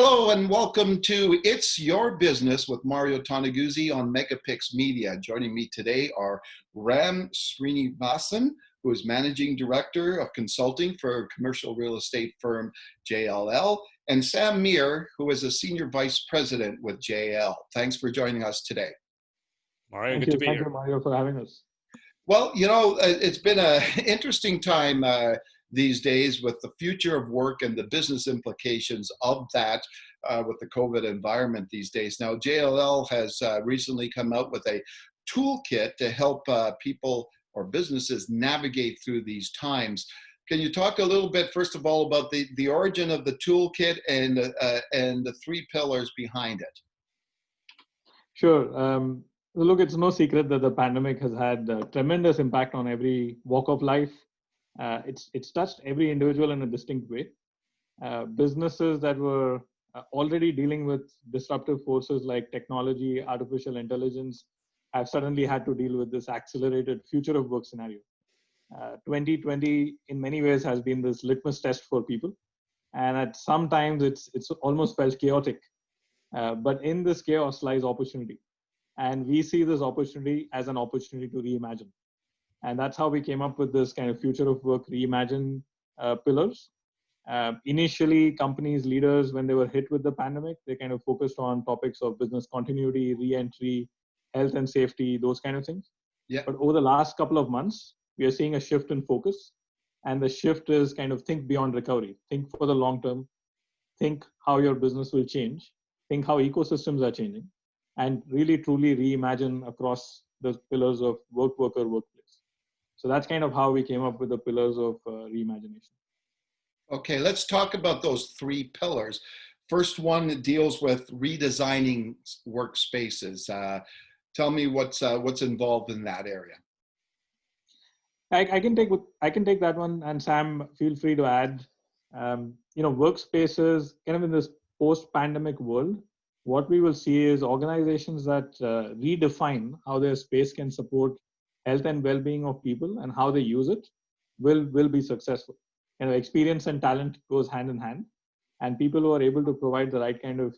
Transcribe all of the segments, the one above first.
Hello and welcome to It's Your Business with Mario Toneguzzi on Megapix Media. Joining me today are Srinivasan, who is Managing Director of Consulting for commercial real estate firm JLL, and Sam Meer, who is a Senior Vice President with JL. Thanks for joining us today. Mario, good to be here. Thank you, Mario, for having us. Well, you know, it's been an interesting time these days with the future of work and the business implications of that with the COVID environment these days. Now, JLL has recently come out with a toolkit to help people or businesses navigate through these times. Can you talk a little bit, first of all, about the origin of the toolkit and the three pillars behind it? Sure. Look, it's no secret that the pandemic has had a tremendous impact on every walk of life. It's touched every individual in a distinct way. Businesses that were already dealing with disruptive forces like technology, artificial intelligence, have suddenly had to deal with this accelerated future of work scenario. 2020, in many ways, has been this litmus test for people. And at some times, it's almost felt chaotic. But in this chaos lies opportunity. And we see this opportunity as an opportunity to reimagine. And that's how we came up with this kind of future of work reimagine pillars. Initially, companies, leaders, when they were hit with the pandemic, they kind of focused on topics of business continuity, re-entry, health and safety, those kind of things. Yeah. But over the last couple of months, we are seeing a shift in focus. And the shift is kind of think beyond recovery, think for the long term, think how your business will change, think how ecosystems are changing, and really truly reimagine across the pillars of work, worker, workplace. So that's kind of how we came up with the pillars of reimagination. Okay, let's talk about those three pillars. First one deals with redesigning workspaces. Tell me what's involved in that area. I can take that one, and Sam, feel free to add. Workspaces, kind of in this post-pandemic world, what we will see is organizations that redefine how their space can support health and well-being of people and how they use it will be successful. Experience and talent goes hand in hand, and people who are able to provide the right kind of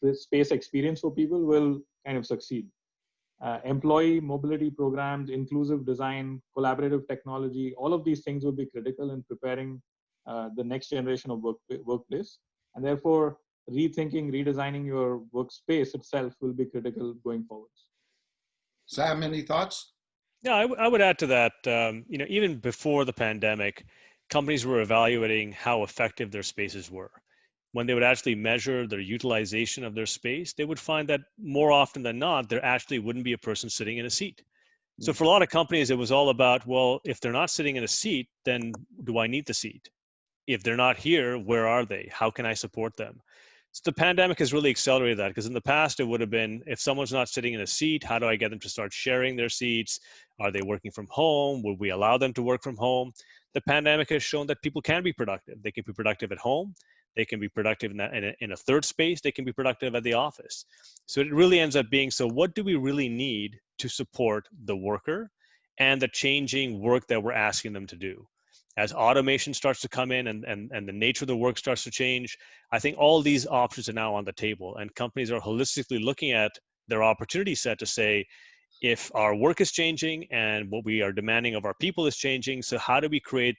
the space experience for people will kind of succeed. Employee mobility programs, inclusive design, collaborative technology, all of these things will be critical in preparing the next generation of workplace, and therefore rethinking, redesigning your workspace itself will be critical going forward. Sam, any thoughts? Yeah, I would add to that. Even before the pandemic, companies were evaluating how effective their spaces were. When they would actually measure their utilization of their space, they would find that more often than not, there actually wouldn't be a person sitting in a seat. So for a lot of companies, it was all about, well, if they're not sitting in a seat, then do I need the seat? If they're not here, where are they? How can I support them? So the pandemic has really accelerated that, because in the past, it would have been, if someone's not sitting in a seat, how do I get them to start sharing their seats? Are they working from home? Would we allow them to work from home? The pandemic has shown that people can be productive. They can be productive at home. They can be productive in a third space. They can be productive at the office. So it really ends up being, so what do we really need to support the worker and the changing work that we're asking them to do? As automation starts to come in and the nature of the work starts to change, I think all these options are now on the table, and companies are holistically looking at their opportunity set to say, if our work is changing and what we are demanding of our people is changing, so how do we create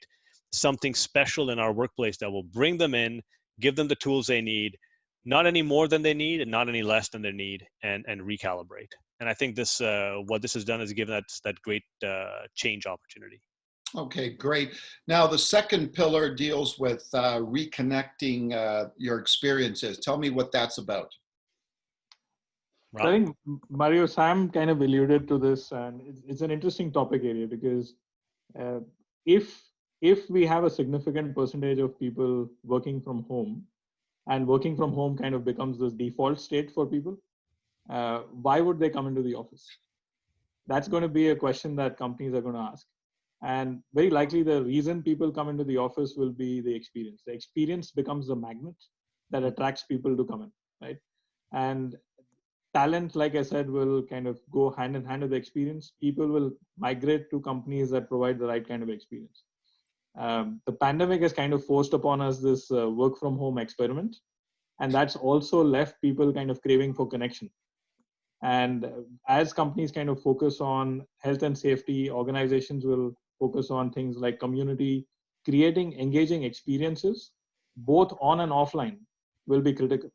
something special in our workplace that will bring them in, give them the tools they need, not any more than they need and not any less than they need, and recalibrate. And I think this, what this has done is given that great change opportunity. Okay, great. Now, the second pillar deals with reconnecting your experiences. Tell me what that's about. Rob? I think Mario, Sam kind of alluded to this, and it's an interesting topic area, because if we have a significant percentage of people working from home, and working from home kind of becomes this default state for people, why would they come into the office? That's going to be a question that companies are going to ask. And very likely the reason people come into the office will be the experience. The experience becomes the magnet that attracts people to come in, right? And talent, like I said, will kind of go hand in hand with the experience. People will migrate to companies that provide the right kind of experience. The pandemic has kind of forced upon us this work from home experiment. And that's also left people kind of craving for connection. And as companies kind of focus on health and safety, organizations will focus on things like community, creating engaging experiences, both on and offline, will be critical.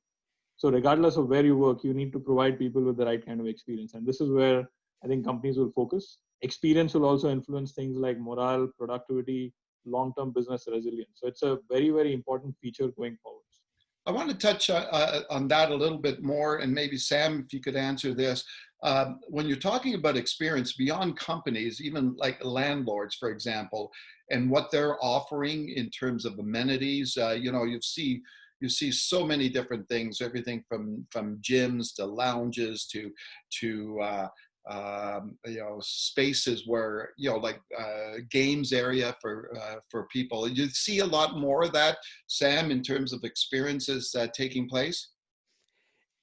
So regardless of where you work, you need to provide people with the right kind of experience. And this is where I think companies will focus. Experience will also influence things like morale, productivity, long-term business resilience. So it's a very, very important feature going forward. I want to touch on that a little bit more, and maybe Sam, if you could answer this. When you're talking about experience beyond companies, even like landlords, for example, and what they're offering in terms of amenities, you see so many different things, everything from gyms to lounges to spaces where like games area for people. You see a lot more of that, Sam, in terms of experiences taking place.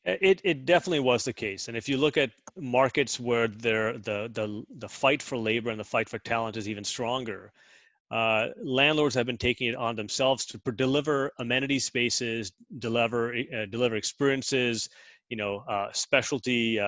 It definitely was the case, and if you look at markets where the fight for labor and the fight for talent is even stronger, landlords have been taking it on themselves to deliver amenity spaces, deliver experiences, specialty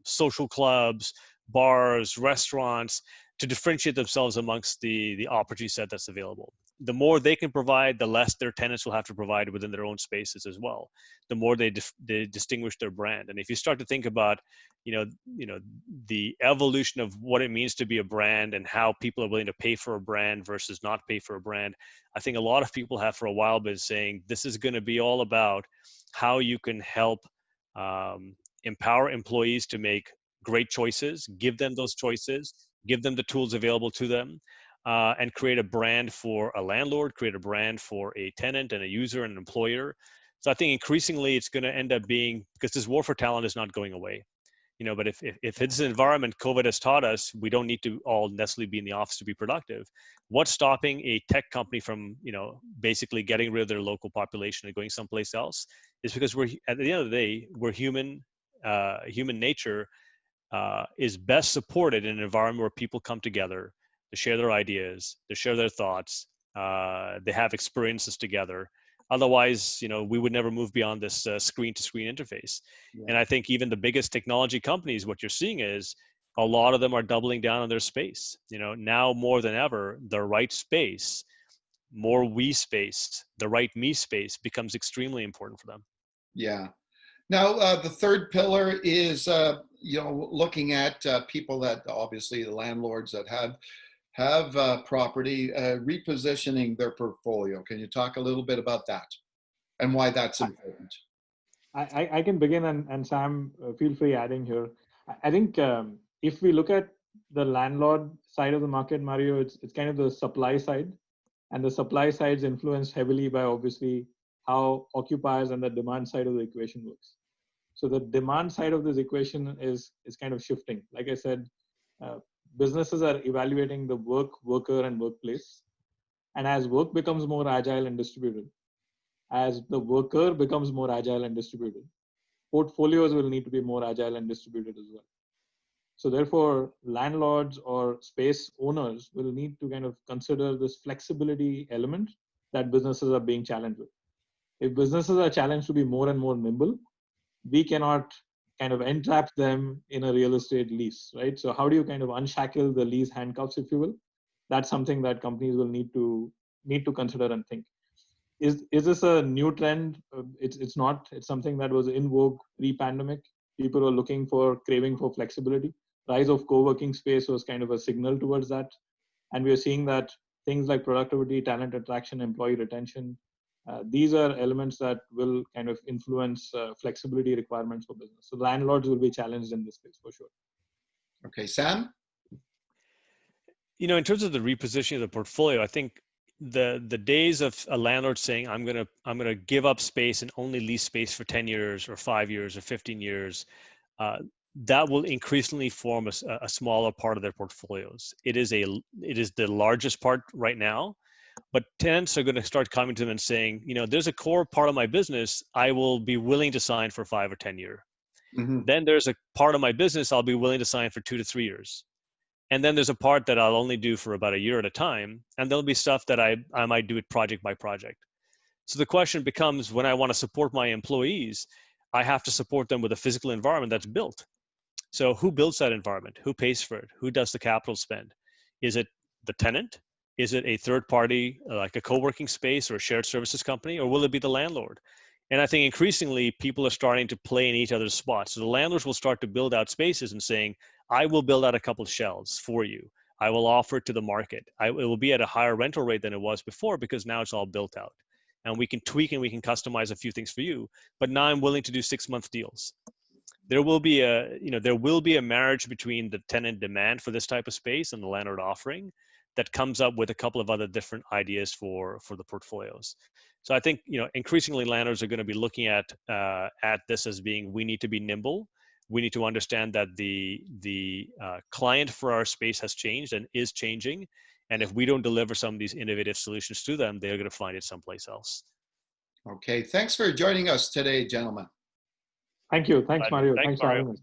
social clubs, bars, restaurants, to differentiate themselves amongst the opportunity set that's available. The more they can provide, the less their tenants will have to provide within their own spaces as well. The more they distinguish their brand. And if you start to think about, the evolution of what it means to be a brand and how people are willing to pay for a brand versus not pay for a brand, I think a lot of people have for a while been saying this is going to be all about how you can help empower employees to make great choices, give them those choices, give them the tools available to them, and create a brand for a landlord, create a brand for a tenant and a user and an employer. So I think increasingly it's going to end up being, because this war for talent is not going away. But if it's an environment COVID has taught us, we don't need to all necessarily be in the office to be productive. What's stopping a tech company from, basically getting rid of their local population and going someplace else? Is because at the end of the day, we're human. Human nature is best supported in an environment where people come together to share their ideas, to share their thoughts. They have experiences together. Otherwise, we would never move beyond this screen-to-screen interface. Yeah. And I think even the biggest technology companies, what you're seeing is a lot of them are doubling down on their space. Now more than ever, the right space, more we space, the right me space becomes extremely important for them. Yeah. Now, the third pillar is, looking at people that obviously the landlords that have property, repositioning their portfolio. Can you talk a little bit about that and why that's important? I can begin, and Sam, feel free adding here. I think if we look at the landlord side of the market, Mario, it's kind of the supply side, and the supply side is influenced heavily by obviously how occupiers and the demand side of the equation works. So the demand side of this equation is kind of shifting. Like I said, businesses are evaluating the worker and workplace. And as work becomes more agile and distributed, as the worker becomes more agile and distributed, portfolios will need to be more agile and distributed as well. So therefore, landlords or space owners will need to kind of consider this flexibility element that businesses are being challenged with. If businesses are challenged to be more and more nimble, we cannot kind of entrap them in a real estate lease, right? So how do you kind of unshackle the lease handcuffs, if you will? That's something that companies will need to consider and think. Is this a new trend? It's not. It's something that was in vogue pre-pandemic. People were craving for flexibility. Rise of co-working space was kind of a signal towards that. And we are seeing that things like productivity, talent attraction, employee retention, these are elements that will kind of influence flexibility requirements for business. So landlords will be challenged in this space for sure. Okay, Sam? In terms of the repositioning of the portfolio, I think the days of a landlord saying, I'm gonna give up space and only lease space for 10 years or 5 years or 15 years, that will increasingly form a smaller part of their portfolios. It is the largest part right now, but tenants are going to start coming to them and saying, there's a core part of my business I will be willing to sign for 5 or 10 years. Mm-hmm. Then there's a part of my business I'll be willing to sign for 2 to 3 years. And then there's a part that I'll only do for about a year at a time. And there'll be stuff that I might do it project by project. So the question becomes, when I want to support my employees, I have to support them with a physical environment that's built. So who builds that environment? Who pays for it? Who does the capital spend? Is it the tenant? Is it a third party, like a co-working space or a shared services company, or will it be the landlord? And I think increasingly people are starting to play in each other's spots. So the landlords will start to build out spaces and saying, I will build out a couple of shelves for you. I will offer it to the market. It will be at a higher rental rate than it was before because now it's all built out. And we can tweak and we can customize a few things for you. But now I'm willing to do 6-month deals. There will be a marriage between the tenant demand for this type of space and the landlord offering that comes up with a couple of other different ideas for the portfolios. So I think, increasingly landlords are going to be looking at this as being, we need to be nimble. We need to understand that the client for our space has changed and is changing. And if we don't deliver some of these innovative solutions to them, they're going to find it someplace else. Okay, thanks for joining us today, gentlemen. Thank you. Thanks, Mario. Thanks for having us.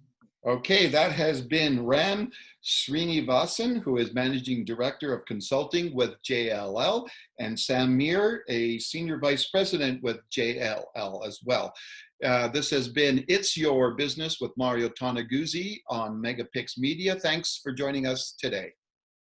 Okay, that has been Ram Srinivasan, who is Managing Director of Consulting with JLL, and Sam Meer, a Senior Vice President with JLL as well. This has been It's Your Business with Mario Toneguzzi on Megapix Media. Thanks for joining us today.